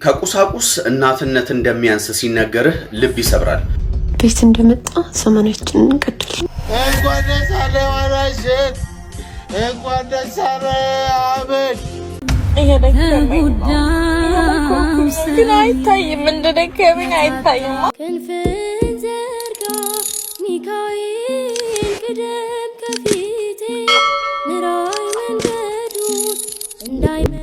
ከቁሳቁስ እናትነት እንደሚያንስ ሲነገርህ ልብ ይሰብራል። ቤት እንደመጣ ሰማናችንን እንቀድል። እንኳን ደስ አለ ወራሽን፣ እንኳን ደስ አለ አብን። ግን አይታይም፣ እንደደከመኝ አይታይም። ክንፍን ዘርጋ ሚካኤል ቅደም ከፊቴ ምራይ መንገዱን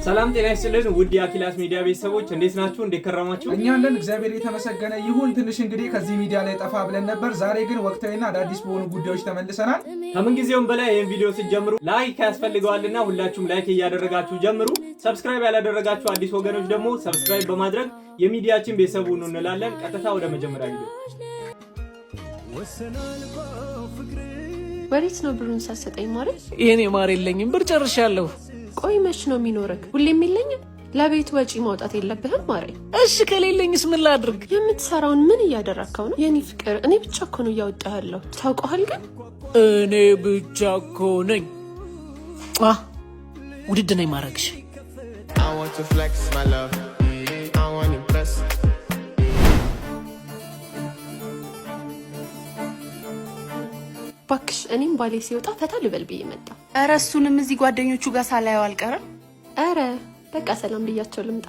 ሰላም ጤና ይስጥልን ውድ የአኪላስ ሚዲያ ቤተሰቦች እንዴት ናችሁ? እንዴት ከረማችሁ? እኛ አለን እግዚአብሔር የተመሰገነ ይሁን። ትንሽ እንግዲህ ከዚህ ሚዲያ ላይ ጠፋ ብለን ነበር። ዛሬ ግን ወቅታዊና አዳዲስ በሆኑ ጉዳዮች ተመልሰናል። ከምን ጊዜውም በላይ ይህን ቪዲዮ ስትጀምሩ ላይክ ያስፈልገዋልና ሁላችሁም ላይክ እያደረጋችሁ ጀምሩ። ሰብስክራይብ ያላደረጋችሁ አዲስ ወገኖች ደግሞ ሰብስክራይብ በማድረግ የሚዲያችን ቤተሰብ ሁኑ እንላለን። ቀጥታ ወደ መጀመሪያ ቪዲዮ። ወዴት ነው ብሩን ሳሰጠኝ ማለት? የኔ ማር የለኝም፣ ብር ጨርሻለሁ። ቆይ መች ነው የሚኖርክ? ሁሌም የለኝም። ለቤት ወጪ ማውጣት የለብህም ማሬ። እሺ ከሌለኝስ ምን ላድርግ? የምትሰራውን ምን እያደረግከው ነው? የኔ ፍቅር እኔ ብቻ እኮ ነው እያወጣለሁ። ታውቀዋል ግን እኔ ብቻ እኮ ነኝ። ውድድ ነኝ ማረግሽ። ባክሽ እኔም ባሌ ሲወጣ ፈታ ልበል ብዬ መጣ። ኧረ እሱንም እዚህ ጓደኞቹ ጋር ሳላየው አልቀረም። ኧረ በቃ ሰላም ብያቸው ልምጣ።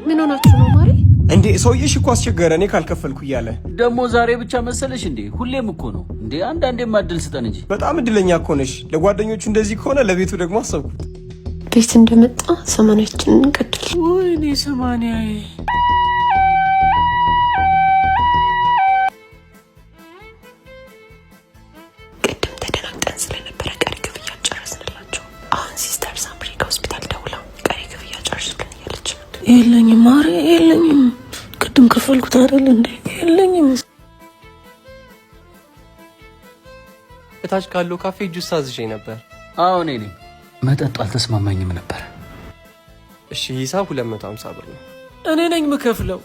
ምን ሆናችሁ ነው ማሪ? እንዴ ሰውዬሽ እኮ አስቸገረ እኔ ካልከፈልኩ እያለ ደግሞ ዛሬ ብቻ መሰለሽ እንዴ? ሁሌም እኮ ነው እንዴ? አንዳንዴም እድል ስጠን እንጂ። በጣም እድለኛ እኮ ነሽ። ለጓደኞቹ እንደዚህ ከሆነ ለቤቱ ደግሞ አሰብኩት። ቤት እንደመጣ ሰማናችንን እንቀድል። ወይኔ ሰማንያዬ። ቅድም ተደናግጠን ስለነበረ ቀሪ ክፍያ ጨረስንላቸው። አሁን ሲስተር ሳምሪ ከሆስፒታል ደውላ ቀሪ ክፍያ ጨርሱልን እያለች ነው። የለኝም ማሪ የለኝም። ቅድም ከፈልኩት አይደል እንዴ? የለኝም። እታች ካለው ካፌ ጁስ አዝዤ ነበር። አዎ እኔ ነኝ። መጠጡ አልተስማማኝም ነበር። እሺ ሂሳብ 250 ብር ነው። እኔ ነኝ ምከፍለው።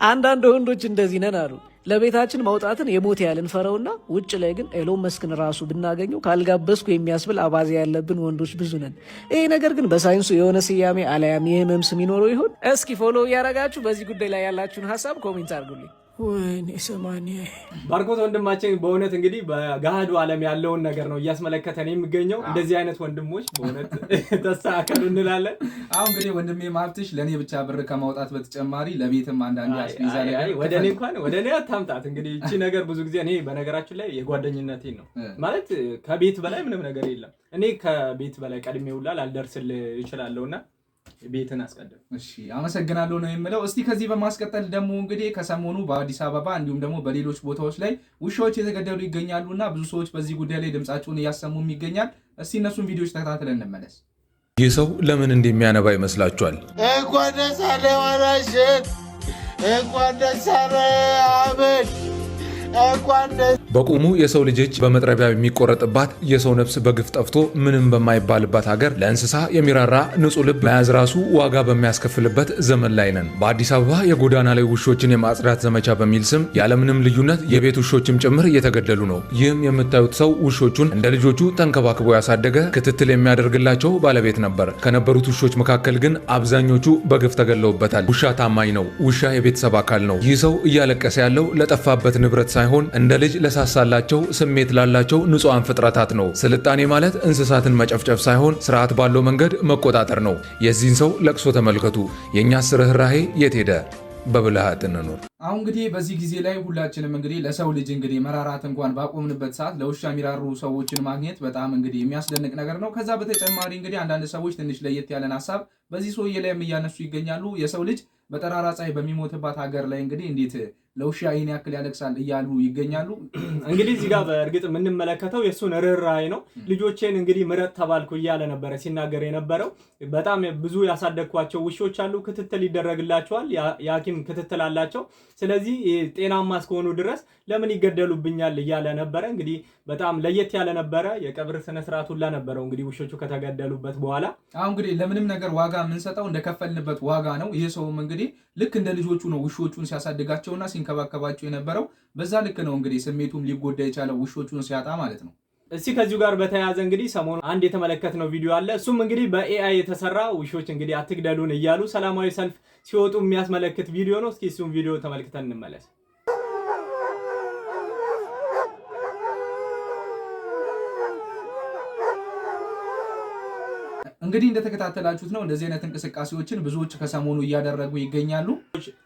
አንዳንድ ወንዶች እንደዚህ ነን አሉ። ለቤታችን ማውጣትን የሞት ያልን ፈረውና ውጭ ላይ ግን ኤሎን መስክን ራሱ ብናገኘው ካልጋበስኩ የሚያስብል አባዜ ያለብን ወንዶች ብዙ ነን። ይሄ ነገር ግን በሳይንሱ የሆነ ስያሜ አለያም የህመም ስም ይኖረው ይሆን? እስኪ ፎሎ እያረጋችሁ በዚህ ጉዳይ ላይ ያላችሁን ሀሳብ ኮሜንት አድርጉልኝ። ወይኔ ሰማንያዬ። ባርኮት ወንድማችን በእውነት እንግዲህ በገሃዱ ዓለም ያለውን ነገር ነው እያስመለከተን የሚገኘው። እንደዚህ አይነት ወንድሞች በእውነት ተሳካሉ እንላለን። አሁን እንግዲህ ወንድሜ ማብትሽ ለኔ ብቻ ብር ከማውጣት በተጨማሪ ለቤትም አንዳንድ አስቤዛ ነገር ወደ እኔ አታምጣት። እንግዲህ እቺ ነገር ብዙ ጊዜ እኔ በነገራችን ላይ የጓደኝነቴ ነው ማለት ከቤት በላይ ምንም ነገር የለም። እኔ ከቤት በላይ ቀድሜ ውላ ላልደርስልህ እችላለሁና ቤትን አስቀድም። እሺ አመሰግናለሁ ነው የምለው። እስቲ ከዚህ በማስቀጠል ደግሞ እንግዲህ ከሰሞኑ በአዲስ አበባ እንዲሁም ደግሞ በሌሎች ቦታዎች ላይ ውሻዎች የተገደሉ ይገኛሉና ብዙ ሰዎች በዚህ ጉዳይ ላይ ድምጻቸውን እያሰሙም ይገኛል። እስቲ እነሱን ቪዲዮዎች ተከታትለን እንመለስ። ይህ ሰው ለምን እንደሚያነባ ይመስላችኋል? እንኳን ደስ አለ ወራሽን፣ እንኳን ደስ አለ አብን፣ እንኳን ደስ በቁሙ የሰው ልጅ እጅ በመጥረቢያ የሚቆረጥባት የሰው ነፍስ በግፍ ጠፍቶ ምንም በማይባልባት ሀገር ለእንስሳ የሚራራ ንጹህ ልብ መያዝ ራሱ ዋጋ በሚያስከፍልበት ዘመን ላይ ነን። በአዲስ አበባ የጎዳና ላይ ውሾችን የማጽዳት ዘመቻ በሚል ስም ያለምንም ልዩነት የቤት ውሾችም ጭምር እየተገደሉ ነው። ይህም የምታዩት ሰው ውሾቹን እንደ ልጆቹ ተንከባክቦ ያሳደገ ክትትል የሚያደርግላቸው ባለቤት ነበር። ከነበሩት ውሾች መካከል ግን አብዛኞቹ በግፍ ተገለውበታል። ውሻ ታማኝ ነው። ውሻ የቤተሰብ አካል ነው። ይህ ሰው እያለቀሰ ያለው ለጠፋበት ንብረት ሳይሆን እንደ ልጅ ሳላቸው ስሜት ላላቸው ንጹሃን ፍጥረታት ነው። ስልጣኔ ማለት እንስሳትን መጨፍጨፍ ሳይሆን ስርዓት ባለው መንገድ መቆጣጠር ነው። የዚህን ሰው ለቅሶ ተመልከቱ። የኛስ ርህራሄ የት ሄደ? በብልሃት እንኖር። አሁን እንግዲህ በዚህ ጊዜ ላይ ሁላችንም እንግዲህ ለሰው ልጅ እንግዲህ መራራት እንኳን ባቆምንበት ሰዓት ለውሻ የሚራሩ ሰዎችን ማግኘት በጣም እንግዲህ የሚያስደንቅ ነገር ነው። ከዛ በተጨማሪ እንግዲህ አንዳንድ ሰዎች ትንሽ ለየት ያለን ሀሳብ በዚህ ሰውዬ ላይም እያነሱ ይገኛሉ። የሰው ልጅ በጠራራ ፀሐይ በሚሞትባት ሀገር ላይ እንግዲህ እንዴት ለውሻ ይሄን ያክል ያለቅሳል እያሉ ይገኛሉ። እንግዲህ እዚህ ጋር በእርግጥ የምንመለከተው የሱን ርህራሄ ነው። ልጆቼን እንግዲህ ምረት ተባልኩ እያለ ነበር ሲናገር የነበረው። በጣም ብዙ ያሳደግኳቸው ውሾች አሉ፣ ክትትል ይደረግላቸዋል፣ የሐኪም ክትትል አላቸው። ስለዚህ ጤናማ እስከሆኑ ድረስ ለምን ይገደሉብኛል እያለ ነበረ። እንግዲህ በጣም ለየት ያለ ነበረ። የቀብር ስነ ስርዓት ሁላ ነበረው እንግዲህ ውሾቹ ከተገደሉበት በኋላ። አሁን እንግዲህ ለምንም ነገር ዋጋ የምንሰጠው እንደከፈልንበት ዋጋ ነው። ይሄ ሰውም እንግዲህ ልክ እንደ ልጆቹ ነው ውሾቹን ሲያሳድጋቸውና ሲንከባከባቸው የነበረው። በዛ ልክ ነው እንግዲህ ስሜቱም ሊጎዳ የቻለው ውሾቹን ሲያጣ ማለት ነው። እስቲ ከዚሁ ጋር በተያያዘ እንግዲህ ሰሞኑ አንድ የተመለከትነው ቪዲዮ አለ። እሱም እንግዲህ በኤአይ የተሰራ ውሾች እንግዲህ አትግደሉን እያሉ ሰላማዊ ሰልፍ ሲወጡ የሚያስመለክት ቪዲዮ ነው። እስኪ እሱም ቪዲዮ ተመልክተን እንመለስ። እንግዲህ እንደተከታተላችሁት ነው እንደዚህ አይነት እንቅስቃሴዎችን ብዙዎች ከሰሞኑ እያደረጉ ይገኛሉ።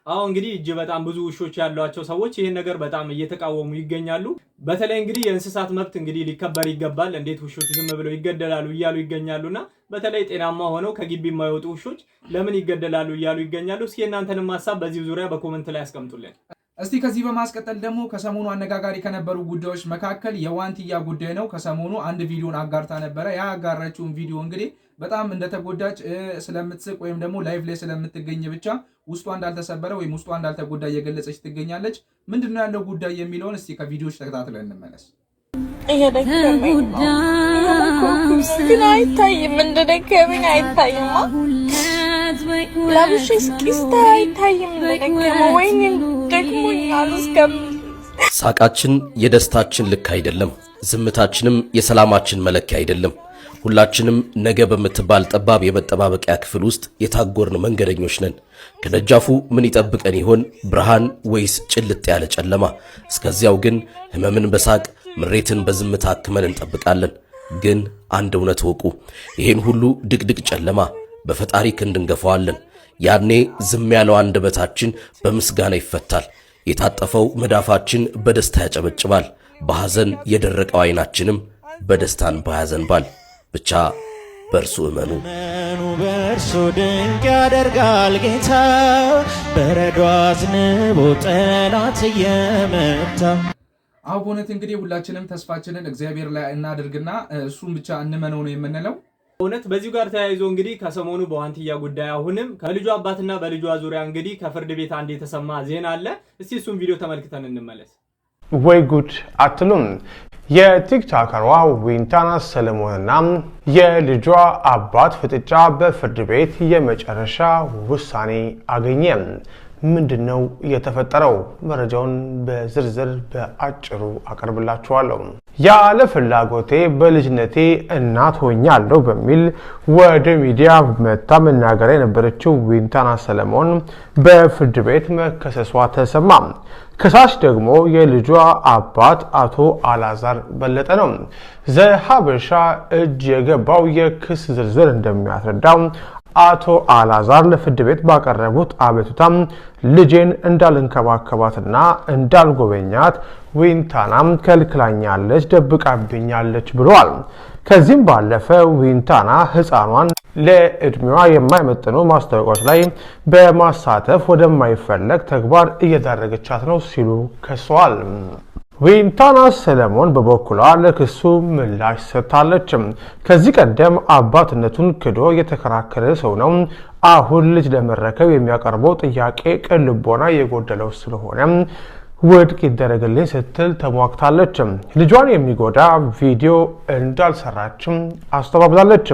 አሁን እንግዲህ በጣም ብዙ ውሾች ያሏቸው ሰዎች ይሄን ነገር በጣም እየተቃወሙ ይገኛሉ። በተለይ እንግዲህ የእንስሳት መብት እንግዲህ ሊከበር ይገባል፣ እንዴት ውሾች ዝም ብለው ይገደላሉ እያሉ ይገኛሉና በተለይ ጤናማ ሆነው ከግቢ የማይወጡ ውሾች ለምን ይገደላሉ እያሉ ይገኛሉ። እስኪ እናንተንም ሐሳብ በዚህ ዙሪያ በኮሜንት ላይ አስቀምጡልን። እስቲ ከዚህ በማስቀጠል ደግሞ ከሰሞኑ አነጋጋሪ ከነበሩ ጉዳዮች መካከል የዋንትያ ጉዳይ ነው። ከሰሞኑ አንድ ቪዲዮን አጋርታ ነበረ። ያ አጋራችውን ቪዲዮ እንግዲህ በጣም እንደተጎዳች ስለምትስቅ ወይም ደግሞ ላይቭ ላይ ስለምትገኝ ብቻ ውስጧ እንዳልተሰበረ ወይም ውስጧ እንዳልተጎዳ እየገለጸች ትገኛለች። ምንድነው ያለው ጉዳይ የሚለውን እስቲ ከቪዲዮዎች ተከታትለን እንመለስ። ግን አይታይም፣ እንደደከመኝ አይታይም። ለብሼ እስኪስታ አይታይም እንደደከመ ወይኔ ደክሞኛል። ሳቃችን የደስታችን ልክ አይደለም፣ ዝምታችንም የሰላማችን መለኪያ አይደለም። ሁላችንም ነገ በምትባል ጠባብ የመጠባበቂያ ክፍል ውስጥ የታጎርን መንገደኞች ነን። ከደጃፉ ምን ይጠብቀን ይሆን? ብርሃን ወይስ ጭልጥ ያለ ጨለማ? እስከዚያው ግን ህመምን በሳቅ ምሬትን በዝምታ አክመን እንጠብቃለን። ግን አንድ እውነት ወቁ፣ ይሄን ሁሉ ድቅድቅ ጨለማ በፈጣሪ ክንድ እንገፋዋለን። ያኔ ዝም ያለው አንደበታችን በምስጋና ይፈታል። የታጠፈው መዳፋችን በደስታ ያጨበጭባል። በሐዘን የደረቀው አይናችንም በደስታን ባያዘንባል። ብቻ በእርሱ እመኑ። በእርሱ ድንቅ ያደርጋል ጌታ፣ በረዶ አዝንቦ ጠላት እየመታ። አሁን በእውነት እንግዲህ ሁላችንም ተስፋችንን እግዚአብሔር ላይ እናድርግና እሱን ብቻ እንመነው ነው የምንለው። እውነት በዚሁ ጋር ተያይዞ እንግዲህ ከሰሞኑ በዋንትያ ጉዳይ አሁንም ከልጇ አባትና በልጇ ዙሪያ እንግዲህ ከፍርድ ቤት አንድ የተሰማ ዜና አለ። እስቲ እሱን ቪዲዮ ተመልክተን እንመለስ። ወይ ጉድ አትሉም? የቲክቶከሯ ዊንታና ሰለሞንና የልጇ አባት ፍጥጫ በፍርድ ቤት የመጨረሻ ውሳኔ አገኘ። ምንድነው የተፈጠረው? መረጃውን በዝርዝር በአጭሩ አቀርብላችኋለሁ። ያለ ፍላጎቴ በልጅነቴ እናት ሆኛለሁ በሚል ወደ ሚዲያ መታ መናገር የነበረችው ዊንታና ሰለሞን በፍርድ ቤት መከሰሷ ተሰማ። ከሳሽ ደግሞ የልጇ አባት አቶ አላዛር በለጠ ነው። ዘሀበሻ እጅ የገባው የክስ ዝርዝር እንደሚያስረዳው አቶ አላዛር ለፍርድ ቤት ባቀረቡት አቤቱታ ልጄን እንዳልንከባከባትና እንዳልጎበኛት ዊንታናም ከልክላኛለች፣ ደብቃብኛለች ብለዋል። ከዚህም ባለፈ ዊንታና ህፃኗን ለእድሜዋ የማይመጥኑ ማስታወቂያዎች ላይ በማሳተፍ ወደማይፈለግ ተግባር እየዳረገቻት ነው ሲሉ ከሰዋል። ዊንታና ሰለሞን በበኩሏ ለክሱ ምላሽ ሰጥታለች። ከዚህ ቀደም አባትነቱን ክዶ የተከራከረ ሰው ነው፣ አሁን ልጅ ለመረከብ የሚያቀርበው ጥያቄ ቅን ልቦና የጎደለው ስለሆነ ውድቅ ይደረግልኝ ስትል ተሟግታለች። ልጇን የሚጎዳ ቪዲዮ እንዳልሰራችም አስተባብላለች።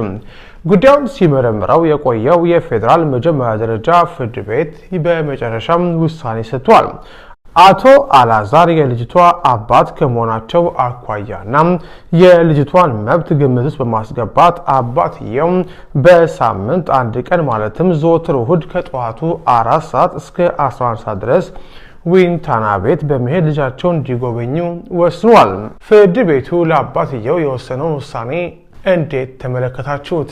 ጉዳዩን ሲመረምረው የቆየው የፌዴራል መጀመሪያ ደረጃ ፍርድ ቤት በመጨረሻም ውሳኔ ሰጥቷል። አቶ አላዛር የልጅቷ አባት ከመሆናቸው አኳያና የልጅቷን መብት ግምት ውስጥ በማስገባት አባትየው በሳምንት አንድ ቀን ማለትም ዘወትር እሁድ ከጠዋቱ 4 ሰዓት እስከ 11 ሰዓት ድረስ ዊንታና ቤት በመሄድ ልጃቸውን እንዲጎበኙ ወስኗል። ፍርድ ቤቱ ለአባትየው የወሰነውን ውሳኔ እንዴት ተመለከታችሁት?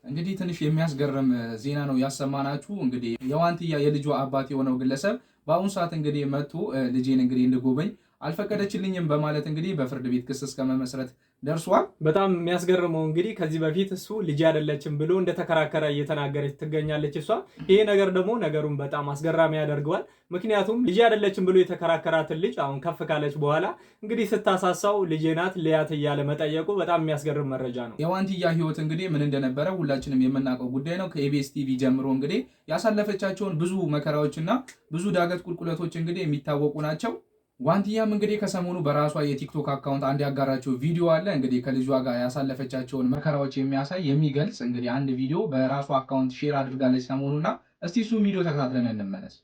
እንግዲህ ትንሽ የሚያስገርም ዜና ነው ያሰማናችሁ። እንግዲህ የዋንትያ የልጇ አባት የሆነው ግለሰብ በአሁኑ ሰዓት እንግዲህ መጥቶ ልጄን እንግዲህ እንድጎበኝ አልፈቀደችልኝም በማለት እንግዲህ በፍርድ ቤት ክስ እስከ መመስረት ደርሷል። በጣም የሚያስገርመው እንግዲህ ከዚህ በፊት እሱ ልጅ አይደለችም ብሎ እንደተከራከረ እየተናገረች ትገኛለች እሷ። ይሄ ነገር ደግሞ ነገሩን በጣም አስገራሚ ያደርገዋል። ምክንያቱም ልጅ አይደለችም ብሎ የተከራከራትን ልጅ አሁን ከፍ ካለች በኋላ እንግዲህ ስታሳሳው ልጄ ናት ልያት እያለ መጠየቁ በጣም የሚያስገርም መረጃ ነው። የዋንትያ ህይወት እንግዲህ ምን እንደነበረ ሁላችንም የምናውቀው ጉዳይ ነው። ከኢቢኤስ ቲቪ ጀምሮ እንግዲህ ያሳለፈቻቸውን ብዙ መከራዎችና ብዙ ዳገት ቁልቁለቶች እንግዲህ የሚታወቁ ናቸው። ዋንትያም እንግዲህ ከሰሞኑ በራሷ የቲክቶክ አካውንት አንድ ያጋራቸው ቪዲዮ አለ። እንግዲህ ከልጇ ጋር ያሳለፈቻቸውን መከራዎች የሚያሳይ የሚገልጽ እንግዲህ አንድ ቪዲዮ በራሷ አካውንት ሼር አድርጋለች ሰሞኑና እስቲ እሱ ቪዲዮ ተከታትለን እንመለስ።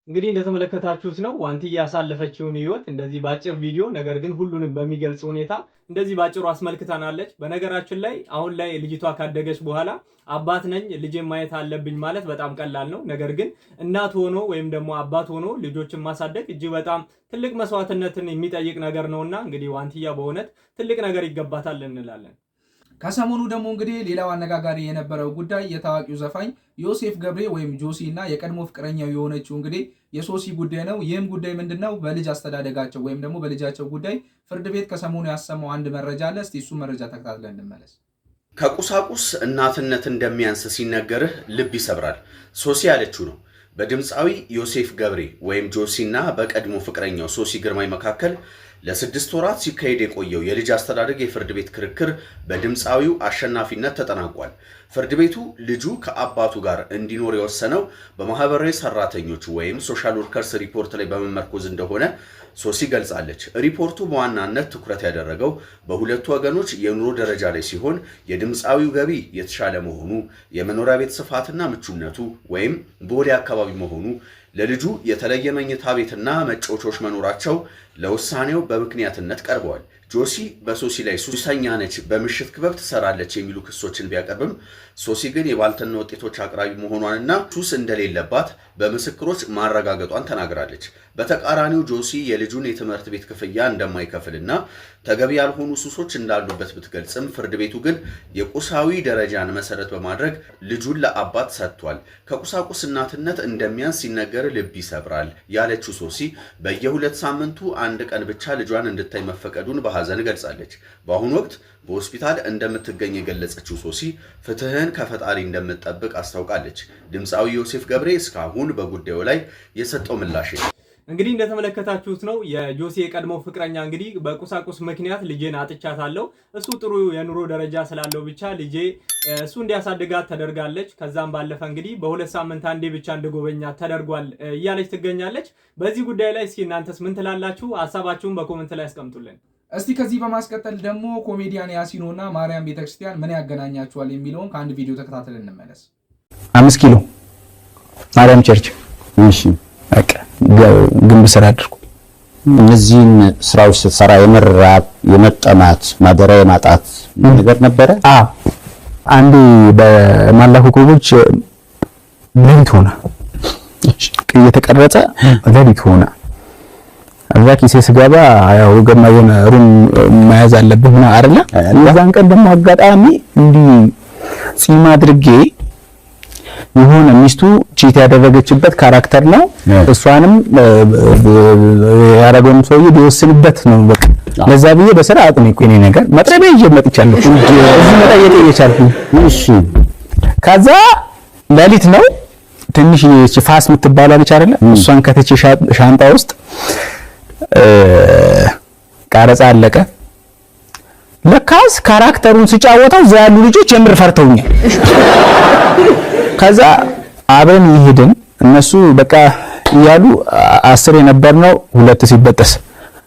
እንግዲህ እንደተመለከታችሁት ነው ዋንትያ ያሳለፈችውን ህይወት እንደዚህ ባጭር ቪዲዮ፣ ነገር ግን ሁሉንም በሚገልጽ ሁኔታ እንደዚህ ባጭሩ አስመልክተናለች። በነገራችን ላይ አሁን ላይ ልጅቷ ካደገች በኋላ አባት ነኝ ልጄን ማየት አለብኝ ማለት በጣም ቀላል ነው። ነገር ግን እናት ሆኖ ወይም ደግሞ አባት ሆኖ ልጆችን ማሳደግ እጅግ በጣም ትልቅ መስዋዕትነትን የሚጠይቅ ነገር ነውና እንግዲህ ዋንትያ በእውነት ትልቅ ነገር ይገባታል እንላለን። ከሰሞኑ ደግሞ እንግዲህ ሌላው አነጋጋሪ የነበረው ጉዳይ የታዋቂው ዘፋኝ ዮሴፍ ገብሬ ወይም ጆሲ እና የቀድሞ ፍቅረኛው የሆነችው እንግዲህ የሶሲ ጉዳይ ነው። ይህም ጉዳይ ምንድነው? በልጅ አስተዳደጋቸው ወይም ደግሞ በልጃቸው ጉዳይ ፍርድ ቤት ከሰሞኑ ያሰማው አንድ መረጃ አለ። እስቲ እሱ መረጃ ተከታትለን እንመለስ። ከቁሳቁስ እናትነት እንደሚያንስ ሲነገርህ ልብ ይሰብራል። ሶሲ ያለችው ነው። በድምፃዊ ዮሴፍ ገብሬ ወይም ጆሲ እና በቀድሞ ፍቅረኛው ሶሲ ግርማይ መካከል ለ6 ወራት ሲካሄድ የቆየው የልጅ አስተዳደግ የፍርድ ቤት ክርክር በድምፃዊው አሸናፊነት ተጠናቋል። ፍርድ ቤቱ ልጁ ከአባቱ ጋር እንዲኖር የወሰነው በማህበራዊ ሰራተኞች ወይም ሶሻል ወርከርስ ሪፖርት ላይ በመመርኮዝ እንደሆነ ሶሲ ገልጻለች። ሪፖርቱ በዋናነት ትኩረት ያደረገው በሁለቱ ወገኖች የኑሮ ደረጃ ላይ ሲሆን የድምፃዊው ገቢ የተሻለ መሆኑ፣ የመኖሪያ ቤት ስፋትና ምቹነቱ ወይም ቦሌ አካባቢ መሆኑ፣ ለልጁ የተለየ መኝታ ቤትና መጫወቻዎች መኖራቸው ለውሳኔው በምክንያትነት ቀርበዋል። ጆሲ በሶሲ ላይ ሱሰኛ ነች፣ በምሽት ክበብ ትሰራለች የሚሉ ክሶችን ቢያቀርብም ሶሲ ግን የባልትና ውጤቶች አቅራቢ መሆኗንና ሱስ እንደሌለባት በምስክሮች ማረጋገጧን ተናግራለች። በተቃራኒው ጆሲ የልጁን የትምህርት ቤት ክፍያ እንደማይከፍልና ተገቢ ያልሆኑ ሱሶች እንዳሉበት ብትገልጽም ፍርድ ቤቱ ግን የቁሳዊ ደረጃን መሰረት በማድረግ ልጁን ለአባት ሰጥቷል። ከቁሳቁስ እናትነት እንደሚያንስ ሲነገር ልብ ይሰብራል ያለችው ሶሲ በየ2 ሳምንቱ አንድ ቀን ብቻ ልጇን እንድታይ መፈቀዱን በሐዘን ገልጻለች። በአሁኑ ወቅት በሆስፒታል እንደምትገኝ የገለጸችው ሶሲ ፍትህን ከፈጣሪ እንደምትጠብቅ አስታውቃለች። ድምፃዊ ዮሴፍ ገብሬ እስካሁን በጉዳዩ ላይ የሰጠው ምላሽ እንግዲህ እንደተመለከታችሁት ነው። የጆሲ የቀድሞ ፍቅረኛ እንግዲህ በቁሳቁስ ምክንያት ልጄን አጥቻታለሁ፣ እሱ ጥሩ የኑሮ ደረጃ ስላለው ብቻ ልጄ እሱ እንዲያሳድጋት ተደርጋለች። ከዛም ባለፈ እንግዲህ በ2 ሳምንት አንዴ ብቻ እንድጎበኛት ተደርጓል እያለች ትገኛለች። በዚህ ጉዳይ ላይ እስኪ እናንተስ ምን ትላላችሁ? ሀሳባችሁን በኮሜንት ላይ አስቀምጡልን። እስቲ ከዚህ በማስቀጠል ደግሞ ኮሜዲያን ያሲኖ እና ማርያም ቤተክርስቲያን ምን ያገናኛቸዋል የሚለውን ከአንድ ቪዲዮ ተከታትለን እንመለስ። 5 ኪሎ ማርያም ቸርች። እሺ በቃ ግንብ ስራ አድርኩ። እነዚህን ስራዎች ስትሰራ የመራብ የመጠማት ማደሪያ የማጣት ነገር ነበረ? አንዴ በማላኩ ኮቦች ሌሊት ሆነ እየተቀረጸ ሌሊት ሆነ። እዛ ኪሴ ስገባ ያው ገማየን ሩም መያዝ አለብህ እና አይደለ? የዛን ቀን ደግሞ አጋጣሚ እንዲህ ጺም አድርጌ የሆነ ሚስቱ ቺት ያደረገችበት ካራክተር ነው። እሷንም ያረገውም ሰውዬ ቢወስንበት ነው በቃ። ለዛ ብዬ በስራ አጥኔ እኮ እኔ ነገር መጥረቢያ ይዤ መጥቻለሁ። እዚህ መጠየቅ እየቻልኩኝ እሺ። ከዛ ሌሊት ነው ትንሽ ፋስ የምትባለው ልጅ አይደለ? እሷን ከተቼ ሻንጣ ውስጥ ቀረጻ አለቀ። ለካስ ካራክተሩን ሲጫወተው እዛ ያሉ ልጆች የምር ፈርተውኛል። ከዛ አብረን ይሄድን እነሱ በቃ እያሉ 10 የነበርነው 2 ሲበጠስ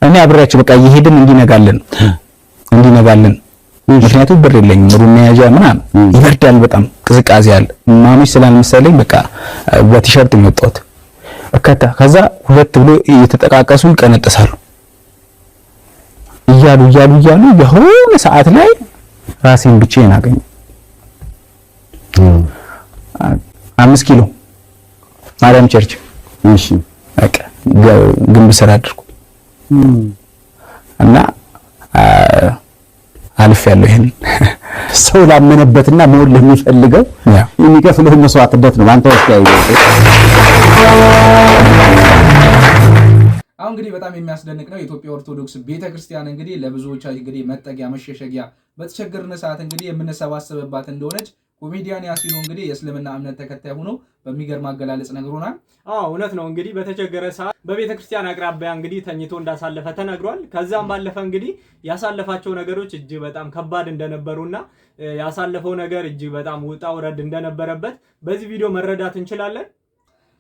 እኔ አብሬያቸው በቃ ይሄድን እንዲነጋለን ምክንያቱም ብር የለኝም ሩም መያዣ ምናምን ይበርዳል በጣም ቅዝቃዜ አለ ማሚሽ ስላልመሰለኝ በቃ በቲሸርት የመጣሁት ከዛ 2 ብሎ እየተጠቃቀሱ ይቀነጥሳሉ እያሉ የሆነ ሰዓት ላይ ራሴን ብቻዬን አገኘ 5 ኪሎ ማርያም ቸርች እሺ በቃ ግንብ ስራ አድርኩ እና አልፍ ያለው ይሄን ሰው ላመነበትና መሆን ለሚፈልገው የሚከፍለው መስዋዕትነት ነው አንተ ወስደህ አሁን እንግዲህ በጣም የሚያስደንቅ ነው የኢትዮጵያ ኦርቶዶክስ ቤተክርስቲያን እንግዲህ ለብዙዎች እንግዲህ መጠጊያ መሸሸጊያ በተቸገርን ሰዓት እንግዲህ የምንሰባሰብባት እንደሆነች ኮሜዲያን ያሲኖ እንግዲህ የእስልምና እምነት ተከታይ ሆኖ በሚገርም አገላለጽ ነግሮናል። እውነት ነው እንግዲህ በተቸገረ ሰዓት በቤተክርስቲያን አቅራቢያ እንግዲህ ተኝቶ እንዳሳለፈ ተነግሯል። ከዛም ባለፈ እንግዲህ ያሳለፋቸው ነገሮች እጅግ በጣም ከባድ እንደነበሩና ያሳለፈው ነገር እጅግ በጣም ውጣ ውረድ እንደነበረበት በዚህ ቪዲዮ መረዳት እንችላለን።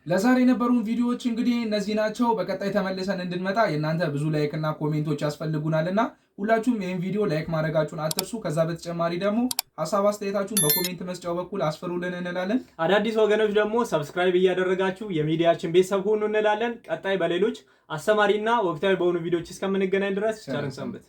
ለዛሬ የነበሩን ቪዲዮዎች እንግዲህ እነዚህ ናቸው። በቀጣይ ተመልሰን እንድንመጣ የእናንተ ብዙ ላይክ እና ኮሜንቶች ያስፈልጉናልና ሁላችሁም ይህን ቪዲዮ ላይክ ማድረጋችሁን አትርሱ። ከዛ በተጨማሪ ደግሞ ሐሳብ አስተያየታችሁን በኮሜንት መስጫው በኩል አስፈሩልን እንላለን። አዳዲስ ወገኖች ደግሞ ሰብስክራይብ እያደረጋችሁ የሚዲያችን ቤተሰብ ሁኑ እንላለን። ቀጣይ በሌሎች አስተማሪና ወቅታዊ በሆኑ ቪዲዮዎች እስከምንገናኝ ድረስ ቸርን ሰንብት።